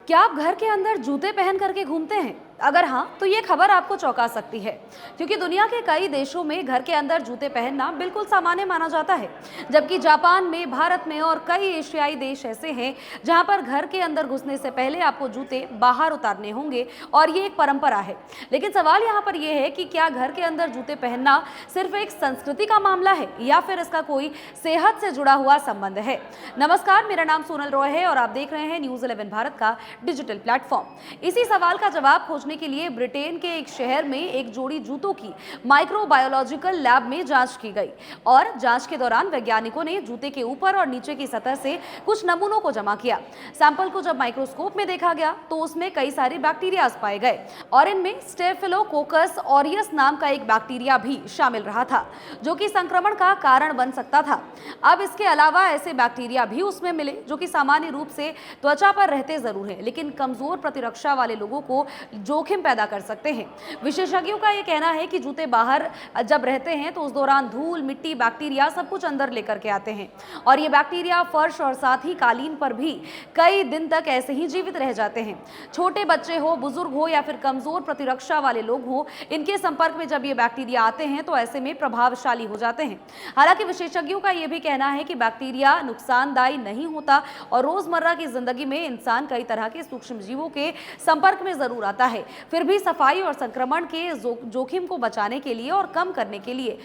क्या आप घर के अंदर जूते पहन करके घूमते हैं? अगर हाँ, तो ये खबर आपको चौंका सकती है, क्योंकि दुनिया के कई देशों में घर के अंदर जूते पहनना बिल्कुल सामान्य माना जाता है। जबकि जापान में, भारत में और कई एशियाई देश ऐसे हैं जहां पर घर के अंदर घुसने से पहले आपको जूते बाहर उतारने होंगे और ये एक परंपरा है। लेकिन सवाल यहाँ पर यह है कि क्या घर के अंदर जूते पहनना सिर्फ एक संस्कृति का मामला है या फिर इसका कोई सेहत से जुड़ा हुआ संबंध है? नमस्कार, मेरा नाम सोनल रॉय है और आप देख रहे हैं न्यूज़ 11 भारत का डिजिटल प्लेटफॉर्म। इसी सवाल का जवाब खोजने के लिए ब्रिटेन के एक शहर में एक जोड़ी जूतों की माइक्रोबायोलॉजिकल लैब में जांच की गई और जांच के दौरान वैज्ञानिकों ने जूते के ऊपर और नीचे की सतह से कुछ नमूनों को जमा किया। सैंपल को जब माइक्रोस्कोप में देखा गया तो उसमें कई सारे बैक्टीरिया पाए गए और इनमें स्टेफिलोकोकस ऑरियस नाम का एक बैक्टीरिया भी शामिल रहा था, जो कि संक्रमण का कारण बन सकता था। अब इसके अलावा ऐसे बैक्टीरिया भी उसमें मिले जो कि सामान्य रूप से त्वचा पर रहते जरूर हैं, लेकिन कमजोर प्रतिरक्षा वाले लोगों को जोखिम पैदा कर सकते हैं। विशेषज्ञों का यह कहना है कि जूते बाहर जब रहते हैं तो उस दौरान धूल, मिट्टी, बैक्टीरिया सब कुछ अंदर लेकर के आते हैं और ये बैक्टीरिया फर्श और साथ ही कालीन पर भी कई दिन तक ऐसे ही जीवित रह जाते हैं। छोटे बच्चे हो, बुजुर्ग हो या फिर कमजोर प्रतिरक्षा वाले लोग हो, इनके संपर्क में जब ये बैक्टीरिया आते हैं तो ऐसे में प्रभावशाली हो जाते हैं। हालांकि विशेषज्ञों का यह भी कहना है कि बैक्टीरिया नुकसानदायी नहीं होता और रोजमर्रा की जिंदगी में इंसान कई तरह के सूक्ष्म जीवों के संपर्क में जरूर आता है। फिर भी सफाई और संक्रमण के जोखिम को बचाने के लिए और कम करने के लिए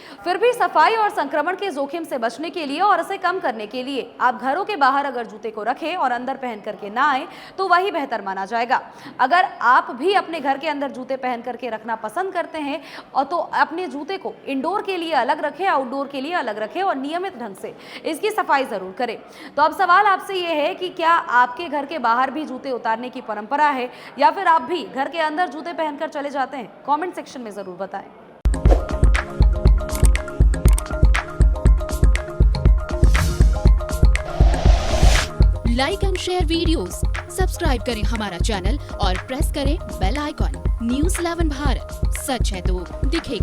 बचने के लिए और इसे कम करने के लिए आप घरों के बाहर अगर जूते को रखें और अंदर पहन करके ना आए तो वही बेहतर माना जाएगा। अगर आप भी अपने घर के अंदर जूते पहन करके रखना पसंद करते हैं और तो अपने जूते को इंडोर के लिए अलग रखें, आउटडोर के लिए अलग रखें और नियमित ढंग से इसकी सफाई जरूर करें। तो अब सवाल आपसे यह है कि क्या आपके घर के बाहर भी जूते उतारने की परंपरा है या फिर आप भी घर के अंदर जूते पहनकर चले जाते हैं? कमेंट सेक्शन में जरूर बताएं। Like and share videos, subscribe करें हमारा चैनल और प्रेस करें बेल आइकॉन। न्यूज़ 11 भारत, सच है तो दिखेगा।